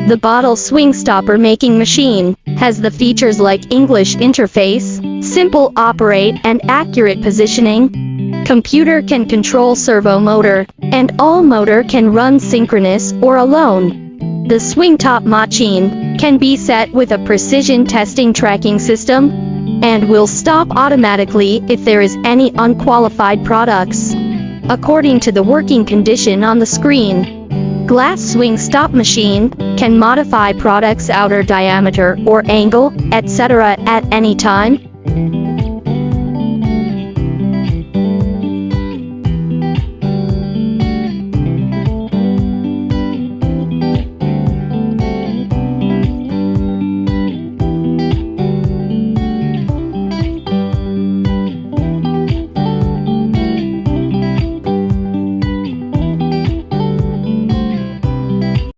The bottle swing stopper making machine has the features like English interface, simple operate and accurate positioning. Computer can control servo motor, and all motor can run synchronous or alone. The swing top machine can be set with a precision testing tracking system, and will stop automatically if there is any unqualified products. According to the working condition on the screen, glass swing stop machine can modify products outer diameter or angle, etc. at any time.